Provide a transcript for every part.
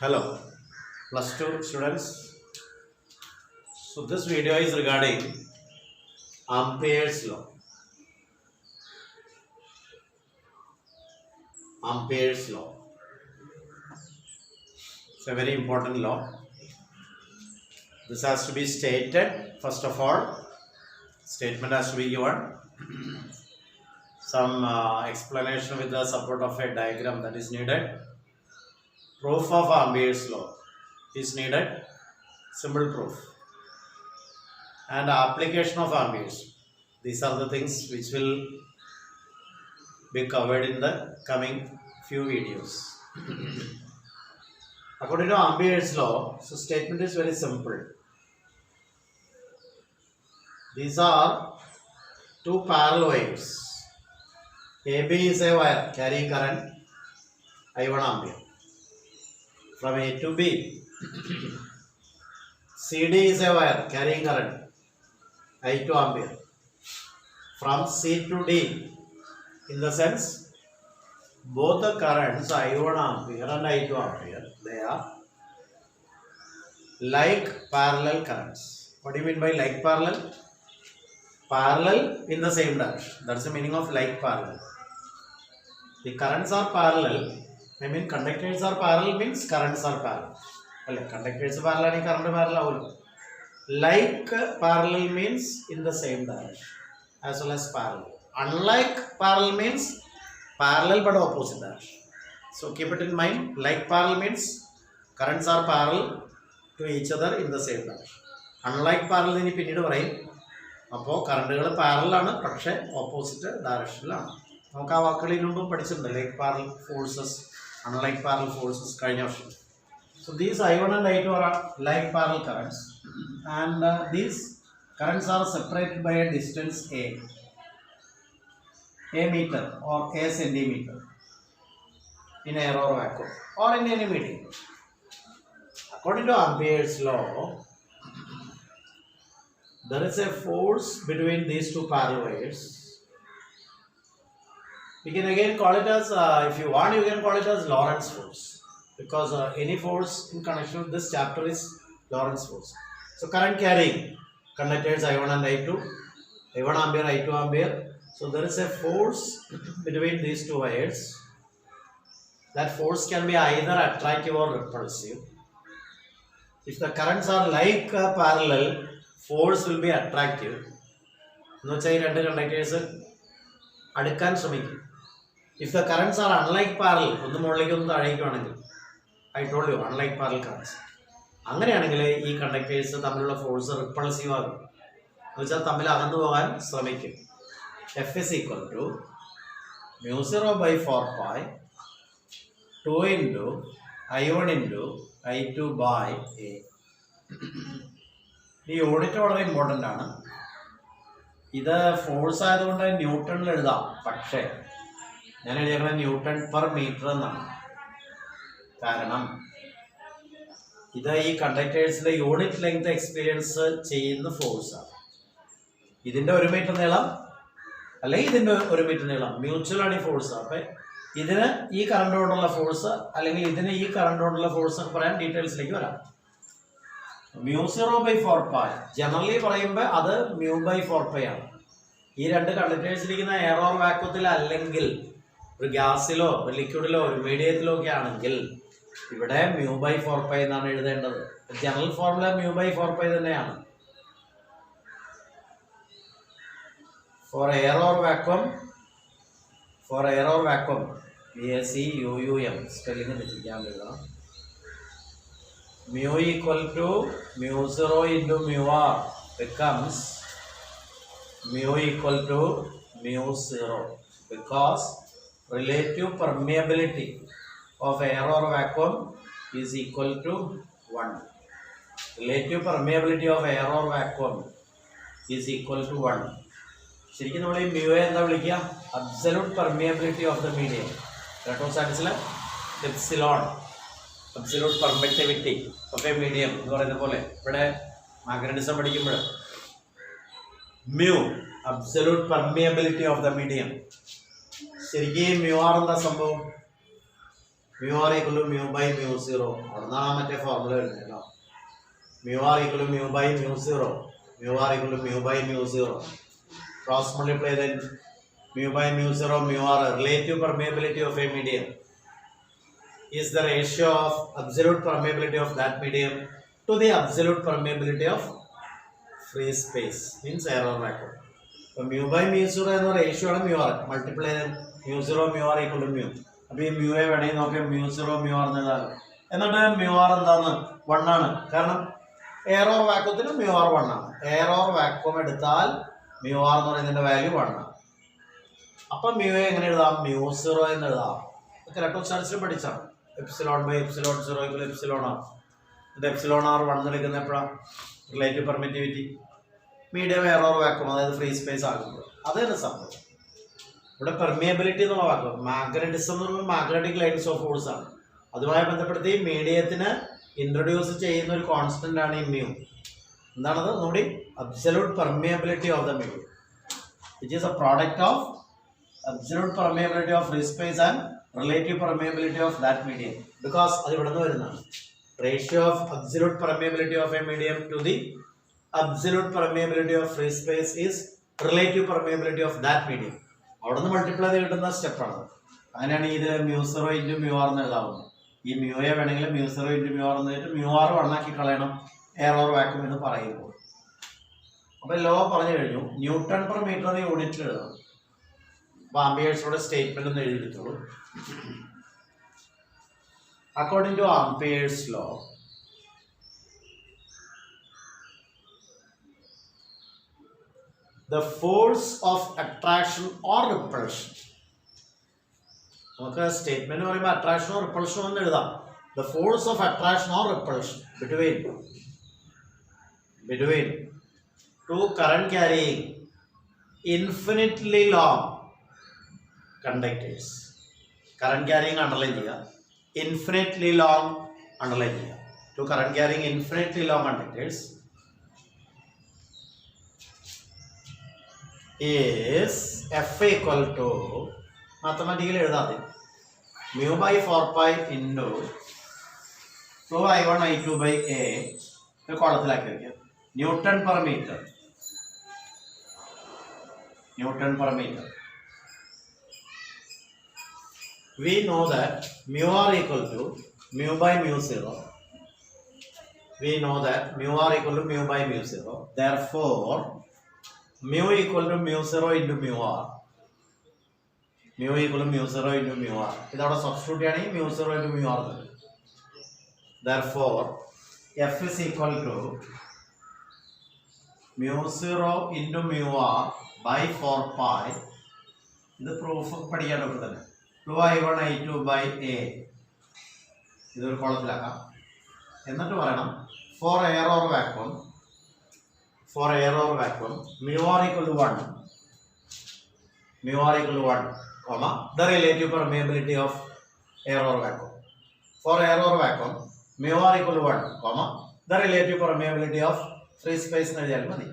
Hello, plus 2 students. So this video is regarding Ampere's law. Ampere's law. It's a very important law. This has to be stated. First of all, statement has to be given. Some explanation with the support of a diagram that is needed. Proof of Ampere's law is needed. Simple proof. And application of Ampere's. These are the things which will be covered in the coming few videos. According to Ampere's law, so statement is very simple. These are two parallel wires. AB is a wire carrying current I1 ampere from A to B. CD is a wire carrying current I2 ampere from C to D. In the sense, both the currents I1 ampere and I2 ampere, they are like parallel currents. What do you mean by like parallel? Parallel in the same direction. That's the meaning of like parallel. The currents are parallel. I mean conductors are parallel means currents are parallel. Conductors are parallel and current parallel. Like parallel means in the same direction as well as parallel. Unlike parallel means parallel but opposite direction. So keep it in mind. Like parallel means currents are parallel to each other in the same direction. Unlike parallel in പിന്നീട് പറയും. അപ്പോൾ കറണ്ടുകൾ parallel ആണ് പക്ഷേ opposite ഡയറക്ഷനിലാണ്. നമുക്ക് ആ വാക്കുകളിൽ മുമ്പ് പഠിച്ചിട്ടുണ്ട്. Like parallel forces, unlike parallel forces കഴിഞ്ഞ വർഷം. So these I1 and I2 are like parallel currents, and these currents are separated by a distance a meter or a centimeter in air or vacuum or in any medium. According to Ampere's law, there is a force between these two parallel wires. We can again call it as, if you want, you can call it as Lorentz force, because any force in connection with this chapter is Lorentz force. So current carrying conductors I1 and I2, I1 ampere, I2 ampere. So there is a force between these two wires. That force can be either attractive or repulsive. If the currents are like parallel, force will be attractive. എന്ന് വെച്ചാൽ ഈ രണ്ട് conductors അടുക്കാൻ ശ്രമിക്കും. If the currents are unlike parallel, ഒന്ന് മുകളിലേക്ക് ഒന്ന് താഴേക്കുവാണെങ്കിൽ, I told you, unlike parallel currents, അങ്ങനെയാണെങ്കിൽ ഈ കണ്ടക്ടേഴ്സ് തമ്മിലുള്ള ഫോഴ്സ് റിപ്പൾസീവ് ആകും. എന്ന് വെച്ചാൽ തമ്മിൽ അകന്നു പോകാൻ ശ്രമിക്കും. F is equal to mu 0 by 4 pi 2 into I1 into I2 by A. ഈ യൂണിറ്റ് വളരെ ഇമ്പോർട്ടൻ്റ് ആണ്. ഇത് ഫോഴ്സ് ആയതുകൊണ്ട് ന്യൂട്ടണിൽ എഴുതാം, പക്ഷേ ഞാൻ എഴുതിയേക്കുന്നത് ന്യൂട്ടൺ പെർ മീറ്റർ എന്നാണ്. കാരണം ഇത് ഈ കണ്ടക്ടേഴ്സിന്റെ യൂണിറ്റ് ലെങ്ത് എക്സ്പീരിയൻസ് ചെയ്യുന്ന ഫോഴ്സാണ്. ഇതിന്റെ 1 മീറ്റർ നീളം അല്ലെങ്കിൽ ഇതിന്റെ 1 മീറ്റർ നീളം മ്യൂച്വൽ ആണ് ഈ ഫോഴ്സ്. അപ്പം ഇതിന് ഈ കറണ്ട് കൊണ്ടുള്ള ഫോഴ്സ് അല്ലെങ്കിൽ ഇതിന് ഈ കറണ്ട് കൊണ്ടുള്ള ഫോഴ്സ് ഒക്കെ പറയാൻ ഡീറ്റെയിൽസിലേക്ക് വരാം. mu 0 by 4 pi ജനറലി പറയുമ്പോൾ അത് mu by 4 pi ആണ്. ഈ രണ്ട് കണ്ടക്ടേഴ്സിലിരിക്കുന്ന എയർ ഓർ വാക്വത്തിൽ അല്ലെങ്കിൽ ഒരു ഗ്യാസിലോ ഒരു ലിക്വിഡിലോ ഒരു മീഡിയത്തിലോ ഒക്കെ ആണെങ്കിൽ ഇവിടെ mu by 4 pi എന്നാണ് എഴുതേണ്ടത്. General formula mu by 4 pi തന്നെയാണ്. For air or vacuum, VACUUM spelling തെറ്റിക്കാൻ എഴുതണം. Mu equal to mu 0 into mu r becomes mu equal to mu 0 because relative permeability of air or vacuum is equal to 1. Relative permeability of air or vacuum is equal to 1. ശരിക്കും നമ്മൾ ഈ മ്യൂയെ എന്താ വിളിക്കുക? Absolute permeability of the medium. ഇലക്ട്രോസ്റ്റാറ്റിക്സിലെ epsilon, absolute permittivity of a medium എന്ന് പറയുന്ന പോലെ ഇവിടെ മാഗ്നറ്റിസം പഠിക്കുമ്പോൾ mu absolute permeability of the medium. ശരിക്കും മ്യൂ ആർ എന്താ സംഭവം? mu r equal to mu by mu 0. അവിടെ നിന്നാണ് മറ്റേ ഫോർമുല വരുന്നത് കേട്ടോ. mu r equal to mu by mu 0. mu r equal to mu by mu 0. Cross multiply then mu by mu 0 mu r. Relative permeability of a medium is the ratio of absolute permeability of that medium to the absolute permeability of free space, means error vacuum. So mu by mu 0 എന്ന ratio ആണ് mu r. Multiply then mu 0 mu r equal to mu. അപ്പോൾ ഈ mu വേണമെങ്കിൽ നോക്കാം mu 0 mu r എന്നതാണ്. എന്നിട്ട് mu r എന്താണ് 1 ആണ്. കാരണം എയറോർ വാക്വത്തിന് mu r 1 ആണ്. എയറോർ വാക്വം എടുത്താൽ mu r എന്ന് പറയുന്നതിന്റെ വാല്യൂ 1 ആണ്. അപ്പം mu എങ്ങനെ എഴുതാം? mu 0 എന്ന് എഴുതാം. ഇതൊക്കെ ഇലക്ട്രോസ്റ്റാറ്റിക്സിൽ പഠിച്ചാണ്. Epsilon by epsilon 0 equal epsilon R. ഇത് എപ്സിലോൺ ആർ 1 എടുക്കുന്ന എപ്പോഴാണ്? Relative permittivity medium air or vacuum, അതായത് ഫ്രീ സ്പേസ് ആകുമ്പോൾ അതാണ് സംഭവം. ഇവിടെ പെർമിയബിലിറ്റി എന്നുള്ള വാക്വം, മാഗ്നറ്റിസം എന്ന് പറയുമ്പോൾ മാഗ്നറ്റിക് ലൈൻസ് ഓഫ് ഫോഴ്സ് ആണ്. അതുമായി ബന്ധപ്പെടുത്തി മീഡിയത്തിന് ഇൻട്രൊഡ്യൂസ് ചെയ്യുന്ന ഒരു കോൺസ്റ്റന്റ് ആണ് ഈ മ്യൂ. എന്താണത്? ഒന്നുകൂടി, absolute permeability of the medium which is A product of absolute permeability of free space and relative permeability of that medium, because അത് ഇവിടെ നിന്ന് വരുന്നതാണ്. Ratio of absolute permeability of a medium to the absolute permeability of free space is relative permeability of that medium. അവിടെ നിന്ന് multiply ചെയ്ത് കിട്ടുന്ന സ്റ്റെപ്പാണ്. അങ്ങനെയാണ് ഇത് mu 0 into mu r എന്ന് എഴുതാവുന്നത്. ഈ മ്യൂയെ വേണമെങ്കിൽ mu 0 into mu r എന്ന് വെച്ചിട്ട് mu r 1 ആക്കി കളയണം എയറോർ വാക്യൂം എന്ന് പറയുമ്പോൾ. അപ്പോൾ ലോ പറഞ്ഞു കഴിഞ്ഞു. ന്യൂട്ടൺ പെർ മീറ്റർ യൂണിറ്റിൽ എഴുതണം. അപ്പോൾ ആംപിയേഴ്സിനോട് സ്റ്റേറ്റ്മെന്റ് ഒന്ന് എഴുതിയെടുത്തോളൂ. According to Ampere's law, the force of attraction or repulsion, നമുക്ക് സ്റ്റേറ്റ്മെന്റ് പറയുമ്പോൾ അട്രാക്ഷനോ റിപ്പൾഷനോ എന്ന് എഴുതാം. the force of attraction or repulsion between two current carrying infinitely long conductors. current carrying underline ചെയ്യുക, infinitely long underline ചെയ്യുക. two current carrying infinitely long conductors is F equal to, mathematically എഴുതാതെ, mu by 4 pi into 2i1 i2 by a കോളത്തിലാക്കി വയ്ക്കുക. Newton per metre. We know that mu r equal to mu by mu 0. We know that mu r equal to mu by mu 0. Therefore, mu equal to mu 0 into mu r. Mu equal to mu 0 into mu r. ഇതവിടെ substitute ചെയ്യണമെങ്കിൽ mu 0 into mu r. Therefore, F is equal to mu 0 into mu r by 4 pi. ഇത് proof പഠിക്കാൻ ഒക്കെ തന്നെ. 2i1 i2 by a. ഇതൊരു കോളത്തിലാക്കാം. എന്നിട്ട് പറയണം for error vacuum mu r equal to 1 comma the relative permeability of error vacuum. For error vacuum mu r equal to 1 comma the relative permeability of free space എന്ന് എഴുതിയാൽ മതി.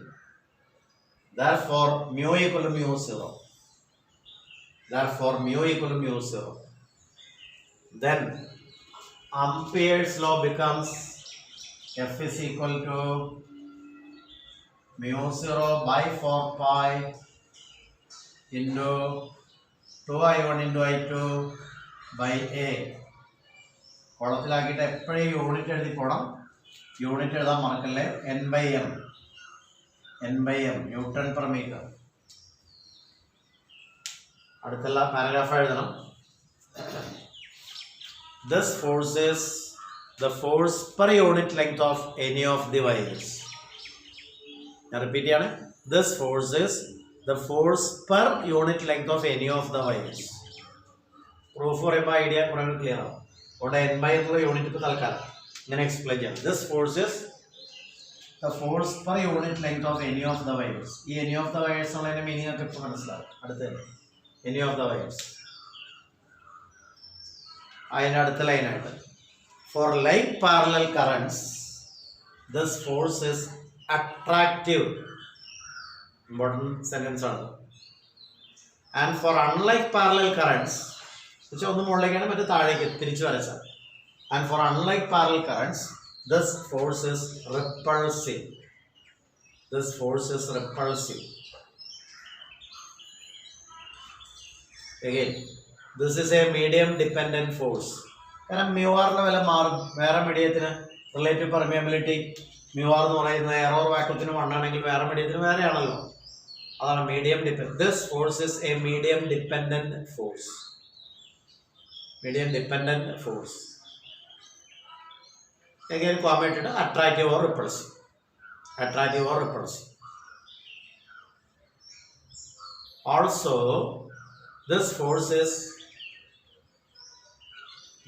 Therefore mu equal to mu 0. Then Ampere's law becomes F is equal to mu 0 by 4 pi into 2i1 into i2 by a. കോളത്തിലാക്കിയിട്ട് എപ്പോഴും unit എഴുതി പോകണം. Unit എഴുതാൻ മറക്കല്ലേ. n by m newton per metre. അടുത്തുള്ള paragraph എഴുതണം. This force is the force per unit length of any of the wires. ഞാൻ repeat ചെയ്യാണ്. This force is the force per unit length of any of the wires. Proof പറയുമ്പോൾ idea കുറേ clear ആവും. അവിടെ n by എന്നുള്ള unit ഇപ്പോൾ തൽക്കാലം ഇങ്ങനെ എക്സ്പ്ലെയിൻ ചെയ്യാം. This force is the force per unit length of any of the wires. ഈ any of the wires എന്നുള്ളതിന്റെ മീനിങ് ഒക്കെ ഇപ്പോൾ മനസ്സിലാവും. അടുത്തത് any of the wires. അതിൻ്റെ അടുത്ത ലൈനായിട്ട് for like parallel currents this force is attractive. Important sentence ആണ്. And for unlike parallel currents വെച്ചാൽ ഒന്ന് മുകളിലേക്കാണ് മറ്റേ താഴേക്ക് തിരിച്ചു വരച്ചാൽ. And for unlike parallel currents this force is repulsive. This force is repulsive. Again, this is a medium dependent force. കാരണം മ്യൂആറിന്റെ വില മാറും. വേറെ മീഡിയത്തിന് റിലേറ്റീവ് പെർമിയബിലിറ്റി മ്യൂആർ എന്ന് പറയുന്നത് എയറോർ വാക്വത്തിന് 1 ആണെങ്കിൽ വേറെ മീഡിയത്തിന് വേറെയാണല്ലോ. അതാണ് medium dependent. This force is a medium dependent force. Medium dependent force. Again, കോമേറ്റഡ് attractive or repulsive. Attractive or repulsive. Also, this force is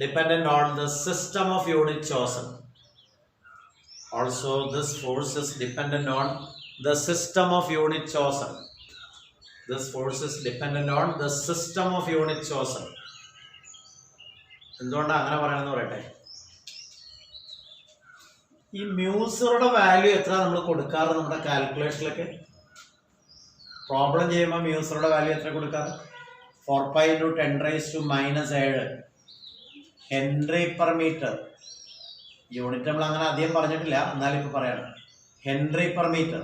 dependent on the system of unit chosen. Also, this force is dependent on the system of unit chosen. This force is dependent on the system of unit chosen. എന്തുകൊണ്ടാണ് അങ്ങനെ പറയണമെന്ന് പറയട്ടെ. ഈ മ്യൂസറുടെ value എത്ര നമ്മൾ കൊടുക്കാറ് നമ്മുടെ കാൽക്കുലേഷനിലൊക്കെ? Problem ചെയ്യുമ്പോൾ മ്യൂസറുടെ വാല്യൂ എത്ര കൊടുക്കാറ്? 4 pi into 10⁻⁻7 henry per metre. Unit നമ്മൾ അങ്ങനെ അധികം പറഞ്ഞിട്ടില്ല, എന്നാലും ഇപ്പോൾ പറയണം. Henry per metre.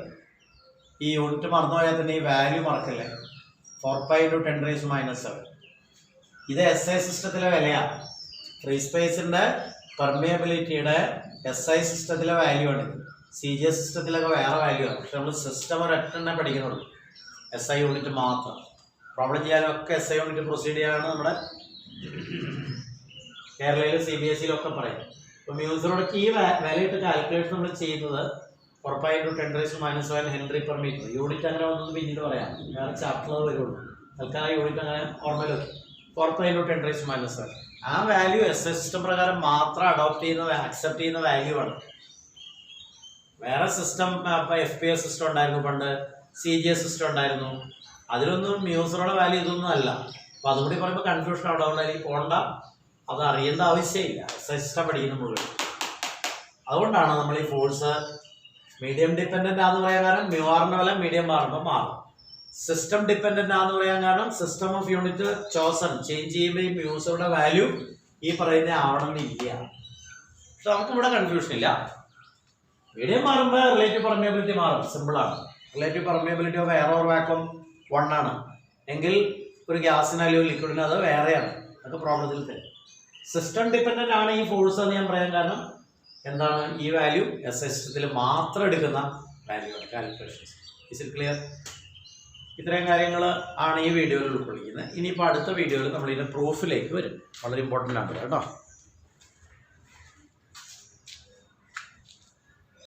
ഈ യൂണിറ്റ് മറന്നുപോയാൽ തന്നെ ഈ വാല്യൂ മറക്കല്ലേ. 4 pi into 10⁻⁻7. ഇത് SI സിസ്റ്റത്തിലെ വിലയാണ്. ഫ്രീ സ്പേസിൻ്റെ പെർമിയബിലിറ്റിയുടെ SI സിസ്റ്റത്തിലെ വാല്യൂ ആണ്. CGS സിസ്റ്റത്തിലൊക്കെ വേറെ വാല്യൂ ആണ്. പക്ഷെ നമ്മൾ സിസ്റ്റം ഒരൊറ്റെണ്ണെ പഠിക്കുന്നുള്ളൂ, SI യൂണിറ്റ് മാത്രം. പ്രോബ്ലം ചെയ്യാനൊക്കെ SI യൂണിറ്റ് പ്രൊസീഡ് ചെയ്യാനാണ് നമ്മുടെ കേരളയിലും CBSEയിലൊക്കെ പറയും. അപ്പോൾ മ്യൂസറോടൊക്കെ ഈ വിലയിട്ട് കാൽക്കുലേഷൻ നമ്മൾ ചെയ്യുന്നത് 4 pi into 10⁻⁻7 henry per metre. Unit അങ്ങനെ വന്നത് പിന്നീട് പറയാം, വേറെ ചാപ്റ്റർ വരുള്ളൂ. തൽക്കാലം യൂണിറ്റ് അങ്ങനെ ഓർമ്മയിൽ വെക്കും. 4 pi into 10⁻⁻7 ആ വാല്യൂ SI സിസ്റ്റം പ്രകാരം മാത്രം അക്സെപ്റ്റ് ചെയ്യുന്ന വാല്യൂ ആണ്. വേറെ സിസ്റ്റം ഇപ്പോൾ FPS സിസ്റ്റം ഉണ്ടായിരുന്നു പണ്ട്, CGS സിസ്റ്റം ഉണ്ടായിരുന്നു. അതിലൊന്നും മ്യൂസറുടെ വാല്യൂ ഇതൊന്നും അല്ല. അപ്പോൾ അതുകൂടി പറയുമ്പോൾ കൺഫ്യൂഷൻ ഉണ്ടാവുന്നതിൽ പോകണ്ട, അത് അറിയേണ്ട ആവശ്യമില്ല. സിസ്റ്റം പഠിക്കുന്ന മുഴുവൻ. അതുകൊണ്ടാണ് നമ്മൾ ഈ ഫോഴ്സ് മീഡിയം ഡിപ്പെൻഡൻ്റ് ആണെന്ന് പറയാൻ കാരണം മ്യൂആറിൻ്റെ വില മീഡിയം മാറുമ്പോൾ മാറും. സിസ്റ്റം ഡിപ്പെൻഡൻ്റ് ആണെന്ന് പറയാൻ കാരണം system of unit chosen change ചെയ്യുമ്പോൾ ഈ മ്യൂസറുടെ വാല്യൂ ഈ പറയുന്ന ആവണമെന്നില്ല. പക്ഷെ നമുക്കിവിടെ കൺഫ്യൂഷൻ ഇല്ല. മീഡിയം മാറുമ്പോൾ റിലേറ്റീവ് പെർമിയബിലിറ്റി മാറും. സിമ്പിളാണ്. Relative permeability of air or vacuum 1 ആണ് എങ്കിൽ ഒരു ഗ്യാസിനാലോ ലിക്വിഡിനോ അത് വേറെയാണ്. അതൊക്കെ പ്രോബ്ലത്തിൽ തരും. സിസ്റ്റം ഡിപ്പെൻഡൻ്റ് ആണ് ഈ ഫോഴ്സ് എന്ന് ഞാൻ പറയാൻ കാരണം എന്താണ്, ഈ വാല്യൂ SI സിസ്റ്റത്തിൽ മാത്രം എടുക്കുന്ന വാല്യൂ ആണ് കാൽക്കുലേഷൻസ്. Is it clear? ഇത്രയും കാര്യങ്ങൾ ആണ് ഈ വീഡിയോയിൽ ഉൾക്കൊള്ളിക്കുന്നത്. ഇനിയിപ്പോൾ അടുത്ത വീഡിയോയിൽ നമ്മൾ ഇതിൻ്റെ പ്രൂഫിലേക്ക് വരും. വളരെ ഇമ്പോർട്ടൻ്റ് ആണ് കേട്ടോ.